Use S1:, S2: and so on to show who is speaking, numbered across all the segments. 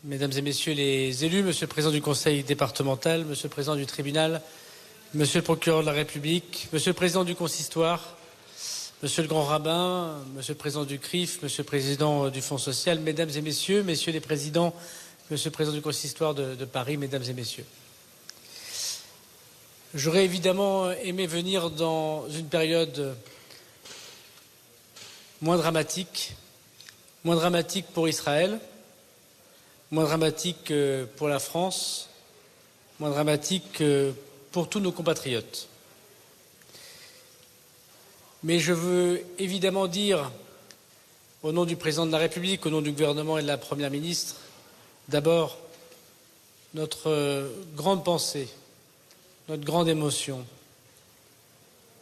S1: Mesdames et Messieurs les élus, Monsieur le Président du Conseil départemental, Monsieur le Président du tribunal, Monsieur le Procureur de la République, Monsieur le Président du Consistoire, Monsieur le Grand Rabbin, Monsieur le Président du CRIF, Monsieur le Président du Fonds social, Mesdames et Messieurs, Messieurs les Présidents, Monsieur le Président du Consistoire de Paris, Mesdames et Messieurs. J'aurais évidemment aimé venir dans une période moins dramatique pour Israël, moins dramatique pour la France, moins dramatique pour tous nos compatriotes. Mais je veux évidemment dire, au nom du Président de la République, au nom du gouvernement et de la Première ministre, d'abord notre grande pensée, notre grande émotion,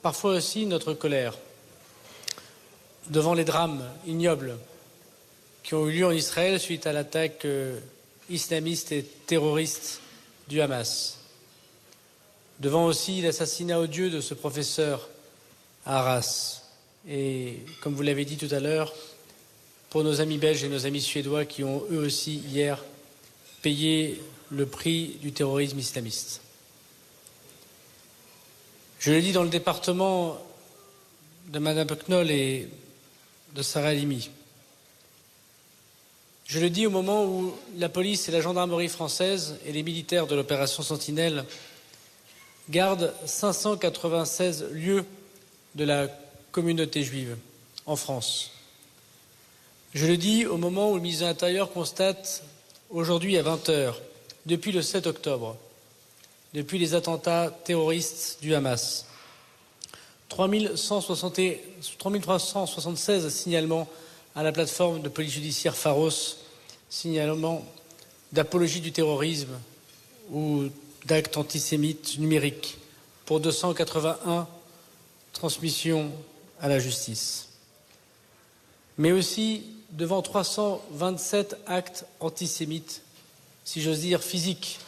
S1: parfois aussi notre colère, devant les drames ignobles qui ont eu lieu en Israël suite à l'attaque islamiste et terroriste du Hamas, devant aussi l'assassinat odieux de ce professeur à Arras, et comme vous l'avez dit tout à l'heure, pour nos amis belges et nos amis suédois qui ont eux aussi hier payé le prix du terrorisme islamiste. Je l'ai dit dans le département de Madame Knoll et de Sarah Halimi. Je le dis au moment où la police et la gendarmerie française et les militaires de l'opération Sentinelle gardent 596 lieux de la communauté juive en France. Je le dis au moment où le ministre de l'Intérieur constate aujourd'hui à 20h, depuis le 7 octobre, depuis les attentats terroristes du Hamas, 3376 signalements à la plateforme de police judiciaire Pharos, signalements d'apologie du terrorisme ou d'actes antisémites numériques pour 281 transmissions à la justice. Mais aussi devant 327 actes antisémites, si j'ose dire physiques,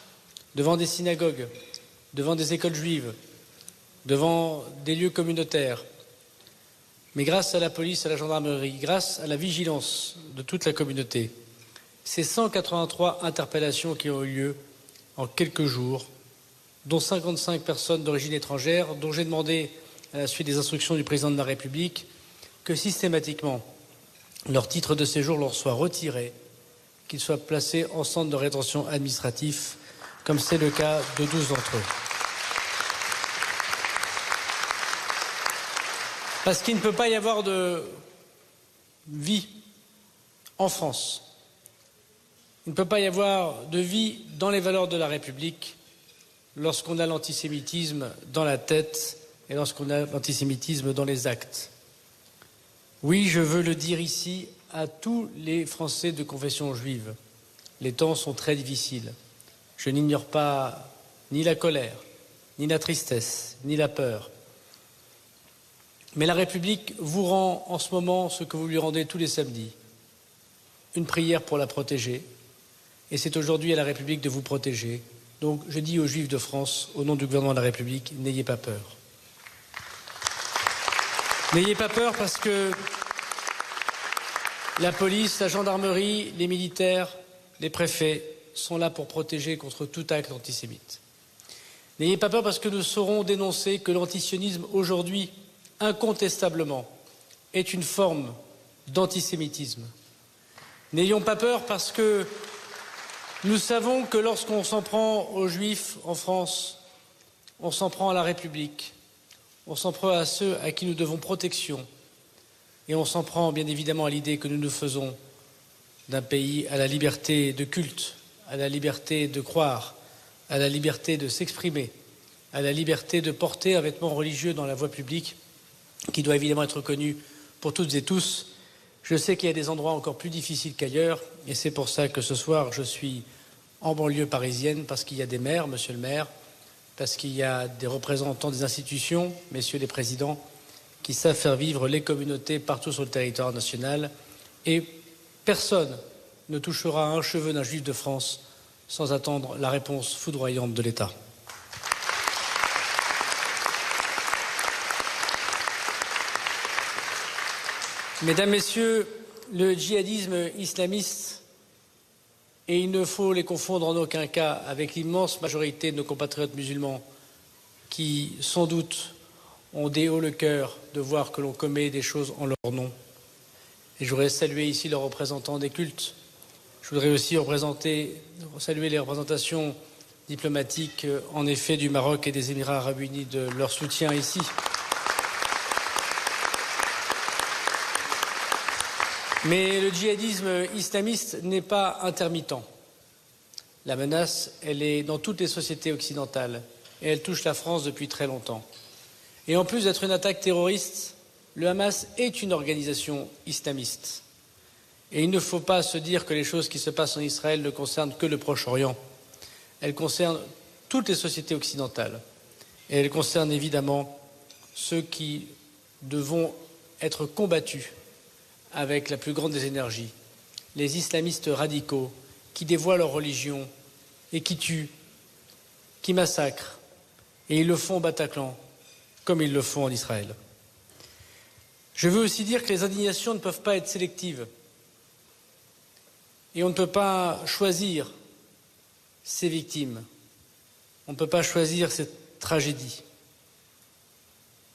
S1: devant des synagogues, devant des écoles juives, devant des lieux communautaires. Mais grâce à la police, à la gendarmerie, grâce à la vigilance de toute la communauté, ces 183 interpellations qui ont eu lieu en quelques jours, dont 55 personnes d'origine étrangère, dont j'ai demandé, à la suite des instructions du Président de la République, que systématiquement leur titre de séjour leur soit retiré, qu'ils soient placés en centre de rétention administratif, comme c'est le cas de 12 d'entre eux. Parce qu'il ne peut pas y avoir de vie en France. Il ne peut pas y avoir de vie dans les valeurs de la République lorsqu'on a l'antisémitisme dans la tête et lorsqu'on a l'antisémitisme dans les actes. Oui, je veux le dire ici à tous les Français de confession juive. Les temps sont très difficiles. Je n'ignore pas ni la colère, ni la tristesse, ni la peur. Mais la République vous rend en ce moment ce que vous lui rendez tous les samedis, une prière pour la protéger. Et c'est aujourd'hui à la République de vous protéger. Donc je dis aux Juifs de France, au nom du gouvernement de la République, n'ayez pas peur. N'ayez pas peur parce que la police, la gendarmerie, les militaires, les préfets sont là pour protéger contre tout acte antisémite. N'ayez pas peur parce que nous saurons dénoncer que l'antisionisme aujourd'hui, incontestablement, est une forme d'antisémitisme. N'ayons pas peur parce que nous savons que lorsqu'on s'en prend aux Juifs en France, on s'en prend à la République, on s'en prend à ceux à qui nous devons protection, et on s'en prend bien évidemment à l'idée que nous nous faisons d'un pays à la liberté de culte, à la liberté de croire, à la liberté de s'exprimer, à la liberté de porter un vêtement religieux dans la voie publique, qui doit évidemment être reconnu pour toutes et tous. Je sais qu'il y a des endroits encore plus difficiles qu'ailleurs, et c'est pour ça que ce soir je suis en banlieue parisienne, parce qu'il y a des maires, monsieur le maire, parce qu'il y a des représentants des institutions, messieurs les présidents, qui savent faire vivre les communautés partout sur le territoire national, et personne ne touchera un cheveu d'un juif de France sans attendre la réponse foudroyante de l'État. Mesdames, Messieurs, le djihadisme islamiste Et il ne faut les confondre en aucun cas avec l'immense majorité de nos compatriotes musulmans qui, sans doute, ont des hauts le cœur de voir que l'on commet des choses en leur nom. Et je voudrais saluer ici leurs représentants des cultes. Je voudrais aussi saluer les représentations diplomatiques, en effet, du Maroc et des Émirats arabes unis de leur soutien ici. Mais le djihadisme islamiste n'est pas intermittent. La menace, elle est dans toutes les sociétés occidentales et elle touche la France depuis très longtemps. Et en plus d'être une attaque terroriste, le Hamas est une organisation islamiste. Et il ne faut pas se dire que les choses qui se passent en Israël ne concernent que le Proche-Orient. Elles concernent toutes les sociétés occidentales. Et elles concernent évidemment ceux qui devront être combattus avec la plus grande des énergies, les islamistes radicaux qui dévoient leur religion et qui tuent, qui massacrent. Et ils le font au Bataclan, comme ils le font en Israël. Je veux aussi dire que les indignations ne peuvent pas être sélectives. Et on ne peut pas choisir ces victimes. On ne peut pas choisir cette tragédie.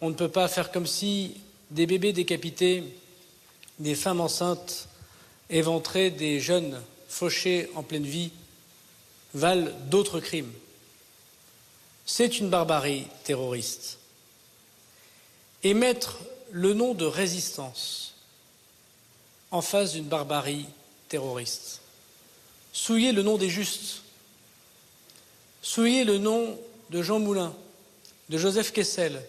S1: On ne peut pas faire comme si des bébés décapités, des femmes enceintes éventrées, des jeunes fauchés en pleine vie valent d'autres crimes. C'est une barbarie terroriste. Et mettre le nom de résistance en face d'une barbarie terroriste, souiller le nom des justes, souiller le nom de Jean Moulin, de Joseph Kessel,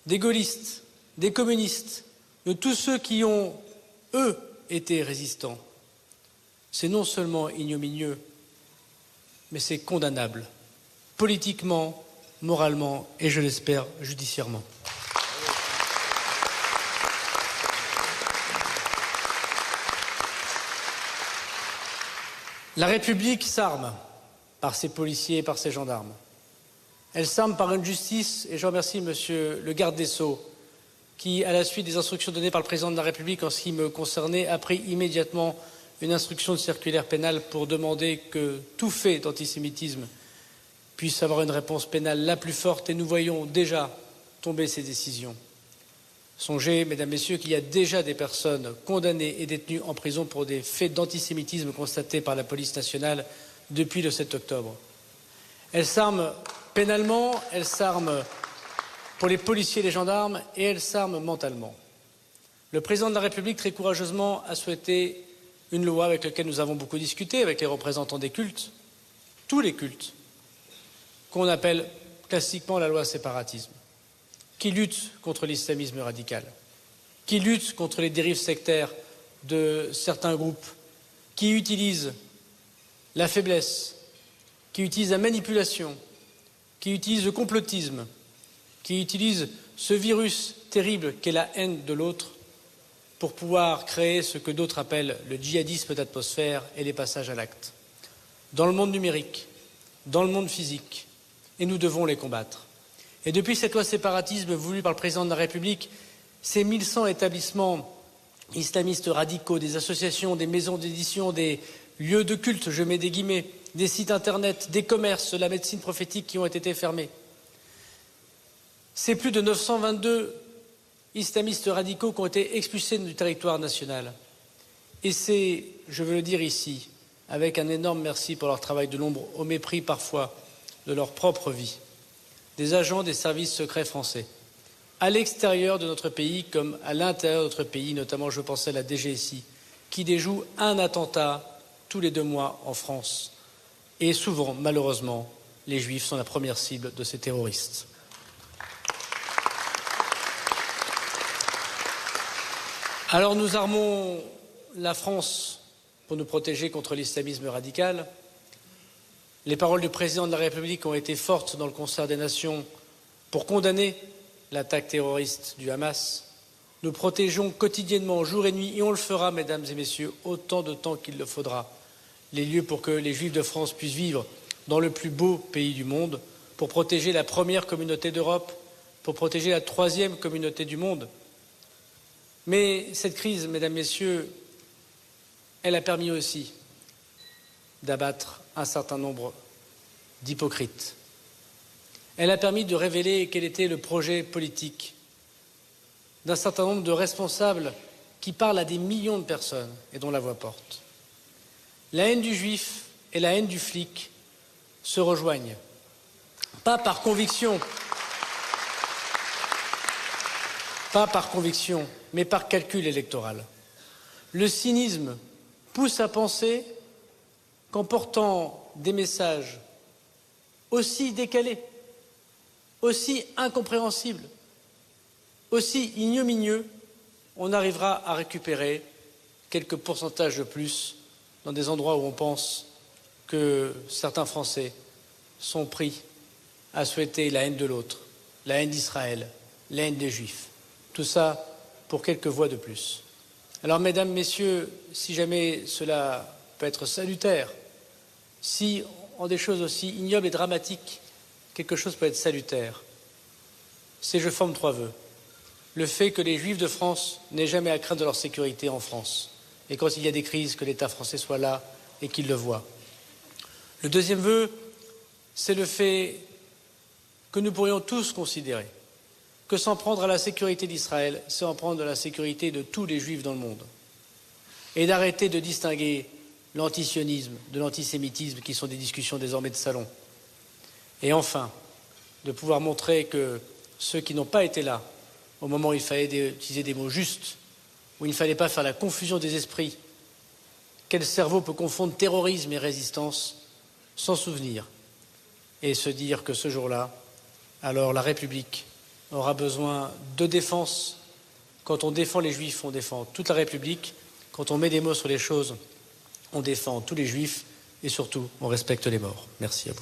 S1: des gaullistes, des communistes, de tous ceux qui ont, eux, été résistants. C'est non seulement ignominieux, mais c'est condamnable, politiquement, moralement et, je l'espère, judiciairement. La République s'arme par ses policiers et par ses gendarmes. Elle s'arme par une justice, et je remercie Monsieur le garde des Sceaux, qui, à la suite des instructions données par le président de la République en ce qui me concernait, a pris immédiatement une instruction de circulaire pénale pour demander que tout fait d'antisémitisme puisse avoir une réponse pénale la plus forte, et nous voyons déjà tomber ces décisions. Songez, mesdames, messieurs, qu'il y a déjà des personnes condamnées et détenues en prison pour des faits d'antisémitisme constatés par la police nationale depuis le 7 octobre. Elle s'arme pénalement, elle s'arme pour les policiers et les gendarmes, et elle s'arme mentalement. Le président de la République, très courageusement, a souhaité une loi avec laquelle nous avons beaucoup discuté, avec les représentants des cultes, tous les cultes, qu'on appelle classiquement la loi séparatisme, qui lutte contre l'islamisme radical, qui lutte contre les dérives sectaires de certains groupes, qui utilisent la faiblesse, qui utilisent la manipulation, qui utilisent le complotisme, qui utilisent ce virus terrible qu'est la haine de l'autre pour pouvoir créer ce que d'autres appellent le djihadisme d'atmosphère et les passages à l'acte. Dans le monde numérique, dans le monde physique, et nous devons les combattre. Et depuis cette loi séparatisme voulue par le président de la République, ces 1100 établissements islamistes radicaux, des associations, des maisons d'édition, des lieux de culte, je mets des guillemets, des sites internet, des commerces, la médecine prophétique qui ont été fermés. C'est plus de 922 islamistes radicaux qui ont été expulsés du territoire national. Et c'est, je veux le dire ici, avec un énorme merci pour leur travail de l'ombre, au mépris parfois de leur propre vie, des agents des services secrets français, à l'extérieur de notre pays comme à l'intérieur de notre pays, notamment je pense à la DGSI, qui déjoue un attentat tous les 2 mois en France. Et souvent, malheureusement, les Juifs sont la première cible de ces terroristes. Alors nous armons la France pour nous protéger contre l'islamisme radical. Les paroles du président de la République ont été fortes dans le concert des nations pour condamner l'attaque terroriste du Hamas. Nous protégeons quotidiennement, jour et nuit, et on le fera, mesdames et messieurs, autant de temps qu'il le faudra, les lieux pour que les Juifs de France puissent vivre dans le plus beau pays du monde, pour protéger la première communauté d'Europe, pour protéger la 3e communauté du monde. Mais cette crise, mesdames, messieurs, elle a permis aussi d'abattre un certain nombre d'hypocrites. Elle a permis de révéler quel était le projet politique d'un certain nombre de responsables qui parlent à des millions de personnes et dont la voix porte. La haine du juif et la haine du flic se rejoignent, pas par conviction, mais par calcul électoral. Le cynisme pousse à penser qu'en portant des messages aussi décalés, aussi incompréhensibles, aussi ignominieux, on arrivera à récupérer quelques pourcentages de plus dans des endroits où on pense que certains Français sont pris à souhaiter la haine de l'autre, la haine d'Israël, la haine des Juifs. Tout ça pour quelques voix de plus. Alors, mesdames, messieurs, si jamais cela peut être salutaire, si en des choses aussi ignobles et dramatiques, quelque chose peut être salutaire, c'est je forme 3 vœux. Le fait que les Juifs de France n'aient jamais à craindre de leur sécurité en France. Et quand il y a des crises, que l'État français soit là et qu'il le voit. Le deuxième vœu, c'est le fait que nous pourrions tous considérer que s'en prendre à la sécurité d'Israël, c'est en prendre à la sécurité de tous les Juifs dans le monde. Et d'arrêter de distinguer l'antisionisme de l'antisémitisme, qui sont des discussions désormais de salon. Et enfin, de pouvoir montrer que ceux qui n'ont pas été là, au moment où il fallait utiliser des mots justes, où il ne fallait pas faire la confusion des esprits, quel cerveau peut confondre terrorisme et résistance, s'en souvenir et se dire que ce jour-là, alors la République aura besoin de défense. Quand on défend les Juifs, on défend toute la République. Quand on met des mots sur les choses, on défend tous les Juifs et surtout, on respecte les morts. Merci à vous.